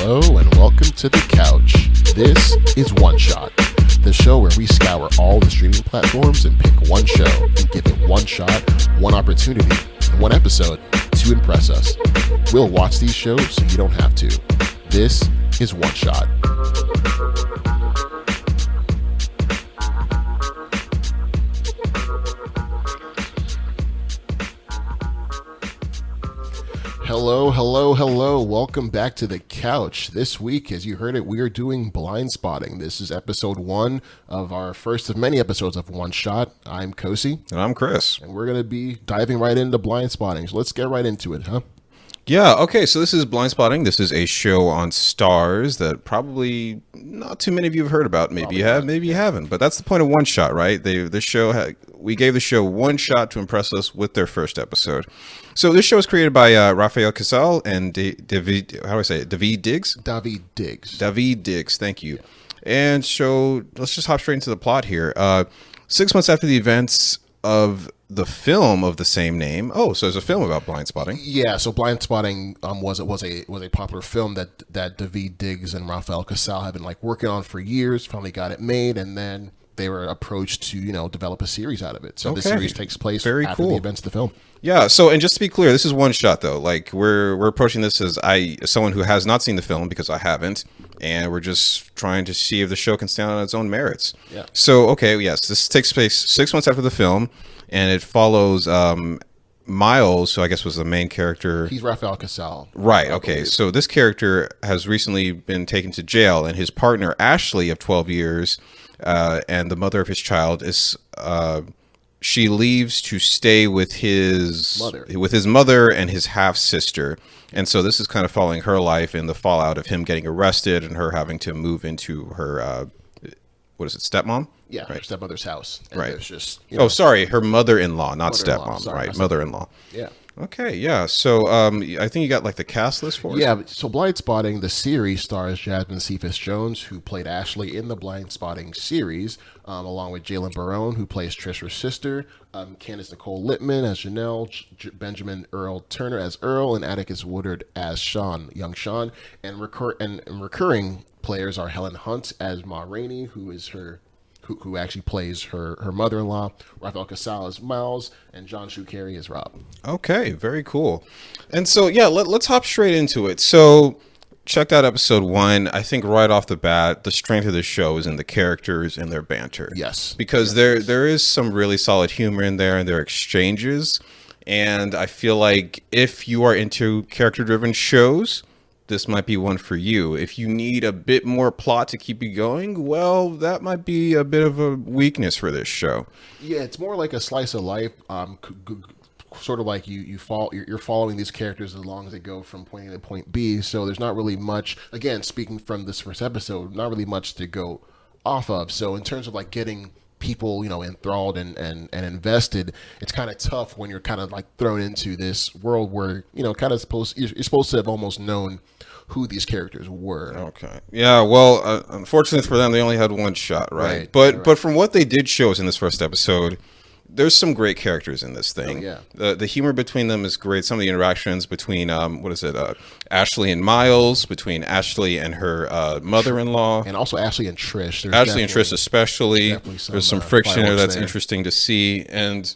Hello and welcome to The Couch. This is One Shot, the show where we scour all the streaming platforms and pick one show and give it one shot, one opportunity, and one episode to impress us. We'll watch these shows so you don't have to. This is One Shot. Hello. Welcome back to The Couch. This week, as you heard it, we are doing Blindspotting. This is episode 1 of our first of many episodes of One Shot. I'm Kosi. And I'm Chris. And we're going to be diving right into Blindspotting. So let's get right into it, huh? Yeah, okay, so this is Blindspotting. This is a show on Stars that probably not too many of you have heard about. Maybe you have, maybe you haven't. But that's the point of One Shot, right? We gave the show one shot to impress us with their first episode. So this show is created by Rafael Casal and David Diggs? David Diggs, thank you. Yeah. And so let's just hop straight into the plot here. 6 months after the events of the film of the same name. Oh, so there's a film about Blindspotting. Yeah, so Blindspotting was a popular film that David Diggs and Rafael Casal have been working on for years. Finally got it made, and then they were approached to develop a series out of it. So the series takes place after the events of the film. Yeah. So, and just to be clear, this is one shot though. We're approaching this as someone who has not seen the film, because I haven't, and we're just trying to see if the show can stand on its own merits. Yeah. So, okay, yes, this takes place 6 months after the film, and it follows Miles, who I guess was the main character. He's Rafael Casal. Right. Okay. So this character has recently been taken to jail, and his partner Ashley of 12 years. And the mother of his child is she leaves to stay with his mother and his half sister, and so this is kind of following her life and the fallout of him getting arrested and her having to move into her stepmom? Yeah, right. Her stepmother's house. And right. There's just her mother-in-law, not stepmom. Sorry, right, mother-in-law. Yeah. Okay, yeah. So I think you got the cast list for us. Yeah, so Blindspotting, the series, stars Jasmine Cephas-Jones, who played Ashley in the Blindspotting series, along with Jalen Barone, who plays Trisha's sister, Candace Nicole Littman as Janelle, Benjamin Earl Turner as Earl, and Atticus Woodard as young Sean. And recurring players are Helen Hunt as Ma Rainey, who actually plays her mother-in-law, Rafael Casal as Miles, and John Shukari as Rob. Okay, very cool. And so, yeah, let's hop straight into it. So, checked out episode 1. I think right off the bat, the strength of the show is in the characters and their banter. Yes. Because there is some really solid humor in there and their exchanges. And I feel like if you are into character-driven shows, this might be one for you. If you need a bit more plot to keep you going, well, that might be a bit of a weakness for this show. Yeah, it's more like a slice of life, sort of like you're following these characters as long as they go from point A to point B. So there's not really much, again, speaking from this first episode, not really much to go off of. So in terms of getting people, enthralled and invested, it's kind of tough when you're kind of thrown into this world where, you're supposed to have almost known who these characters were. Okay. Yeah, well, unfortunately for them, they only had one shot, right? But from what they did show us in this first episode, there's some great characters in this thing. Oh, yeah. The humor between them is great. Some of the interactions between, Ashley and Miles, between Ashley and her mother-in-law. And also Ashley and Trish. Ashley and Trish especially. There's some friction there that's interesting to see. And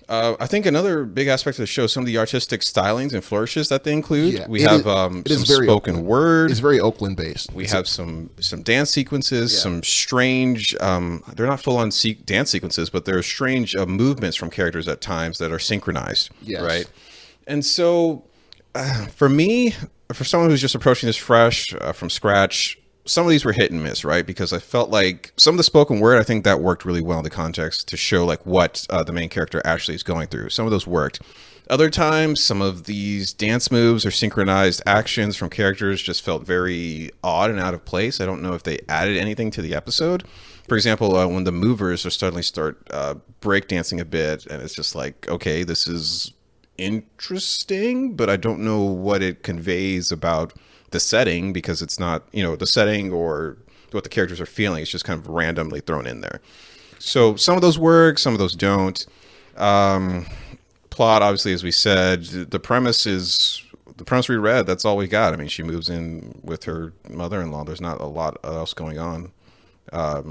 I think another big aspect of the show is some of the artistic stylings and flourishes that they include. Yeah, we have some spoken word. It's very Oakland-based. We have some dance sequences, some strange, they're not full-on dance sequences, but there are strange movements from characters at times that are synchronized, right? And so, for me, for someone who's just approaching this fresh, from scratch, some of these were hit and miss, right? Because I felt like some of the spoken word, I think that worked really well in the context to show what the main character actually is going through. Some of those worked. Other times, some of these dance moves or synchronized actions from characters just felt very odd and out of place. I don't know if they added anything to the episode. For example, when the movers suddenly start breakdancing a bit, and it's just okay, this is interesting, but I don't know what it conveys about the setting, because it's not, the setting or what the characters are feeling. It's just kind of randomly thrown in there. So some of those work, some of those don't. Plot, obviously, as we said, the premise is the premise we read, that's all we got. I mean, she moves in with her mother-in-law. There's not a lot else going on. I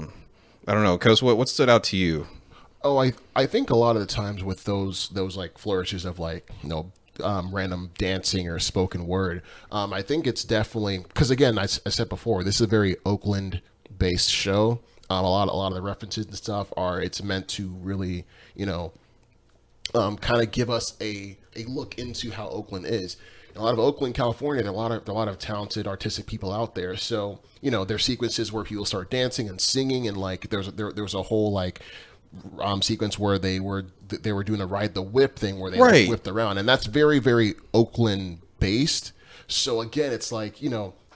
don't know, Coase, what stood out to you? Oh, I think a lot of the times with those like flourishes of like, random dancing or spoken word, I think it's definitely because, again, I said before, this is a very Oakland based show. A lot of the references and stuff it's meant to really, kind of give us a look into how Oakland is. A lot of Oakland, California, there are a lot of talented artistic people out there. So, there's sequences where people start dancing and singing, and like there was a whole like sequence where they were doing a ride the whip thing where they like, whipped around, and that's very, very Oakland based. So again, it's like,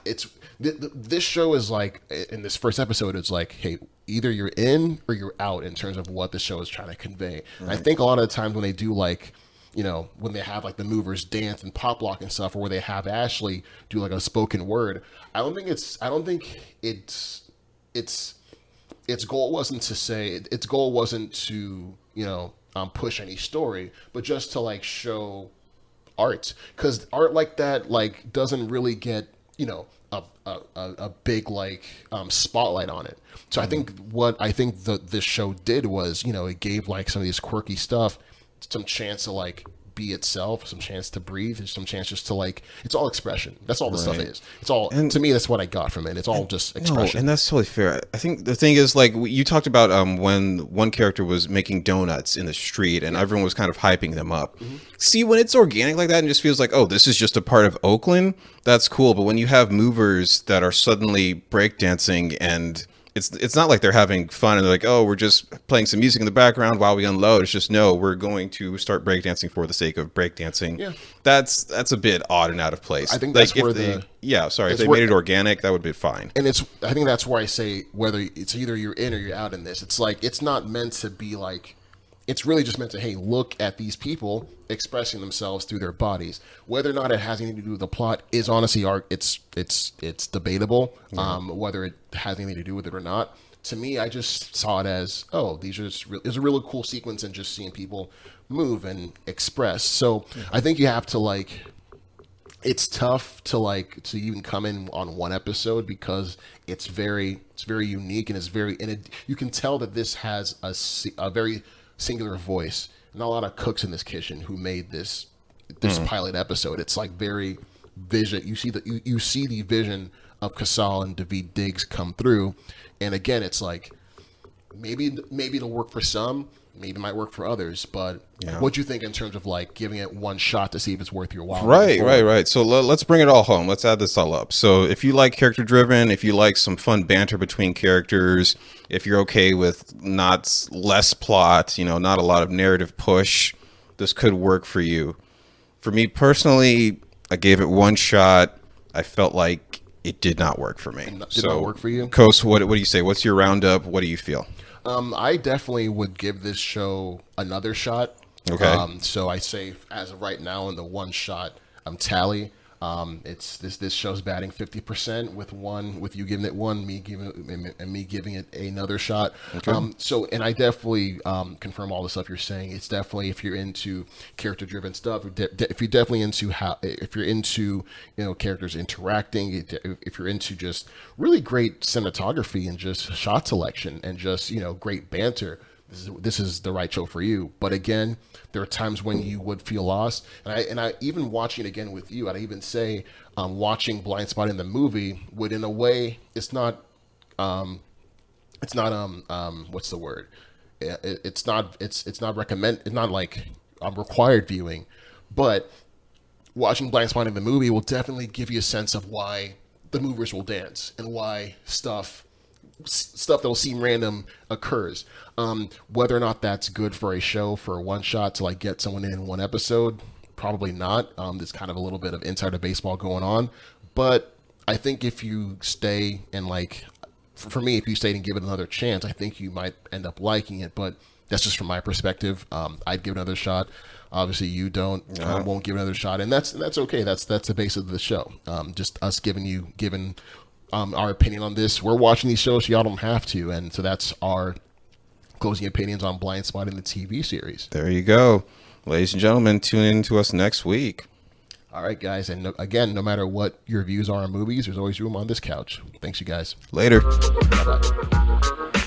it's this show is like, in this first episode, it's like, hey, either you're in or you're out in terms of what the show is trying to convey. Right. I think a lot of the times when they do like, when they have like the movers dance and pop lock and stuff, or where they have Ashley do like a spoken word, I don't think its goal wasn't to push any story, but just to like show art, because art like that like doesn't really get a big like spotlight on it. So I think this show did was it gave like some of these quirky stuff some chance to like be itself, some chance to breathe, some chance just to like, it's all expression. That's all the stuff is. It's all, and to me, that's what I got from it. It's all just expression. No, and that's totally fair. I think the thing is, like, you talked about when one character was making donuts in the street and everyone was kind of hyping them up. Mm-hmm. See, when it's organic like that and just feels like, oh, this is just a part of Oakland, that's cool. But when you have movers that are suddenly breakdancing and it's not like they're having fun and they're like, oh, we're just playing some music in the background while we unload. It's just, no, we're going to start breakdancing for the sake of breakdancing. Yeah. That's a bit odd and out of place. I think that's like where if they made it organic, that would be fine. And I think that's where I say whether it's either you're in or you're out in this. It's like, it's not meant to be like, it's really just meant to, hey, look at these people expressing themselves through their bodies. Whether or not it has anything to do with the plot is honestly it's debatable. Whether it has anything to do with it or not. To me, I just saw it as, oh, it's a really cool sequence and just seeing people move and express. So I think you have to like, it's tough to even come in on one episode because it's very unique and you can tell that this has a very singular voice. Not a lot of cooks in this kitchen who made this pilot episode. It's like very vision. You see the vision of Casal and Daveed Diggs come through, and again, it's like maybe it'll work for some, maybe it might work for others. But what do you think in terms of like giving it one shot to see if it's worth your while? Right. So let's bring it all home. Let's add this all up. So if you like character driven, if you like some fun banter between characters, if you're okay with less plot, not a lot of narrative push, this could work for you. For me personally, I gave it one shot. I felt like it did not work for me. Did not work for you? Coase, what do you say? What's your roundup? What do you feel? I definitely would give this show another shot. Okay. So I say, as of right now, in the one shot tally, it's this show's batting 50% with you giving it one, me giving it another shot. Okay. And I definitely confirm all the stuff you're saying. It's definitely, if you're into character driven stuff, if you're definitely into if you're into characters interacting, if you're into just really great cinematography and just shot selection and just great banter, this is the right show for you. But again, there are times when you would feel lost, and I even watching it again with you, I'd even say watching Blindspotting the movie would, in a way, it's not what's the word? It's not recommend. It's not like required viewing, but watching Blindspotting the movie will definitely give you a sense of why the movers will dance and why stuff that'll seem random occurs. Whether or not that's good for a show, for a one shot to like get someone in one episode, probably not. There's kind of a little bit of insider baseball going on, but I think if you stay and like, for me, if you stayed and give it another chance, I think you might end up liking it. But that's just from my perspective. I'd give it another shot. Obviously, you won't give it another shot, and that's okay. That's the basis of the show. Just us giving our opinion on this. We're watching these shows, so y'all don't have to, and so that's our closing opinions on Blindspotting, the TV series. There you go, ladies and gentlemen. Tune in to us next week. All right, guys. And again, no matter what your views are on movies, there's always room on this couch. Thanks, you guys. Later. Bye-bye.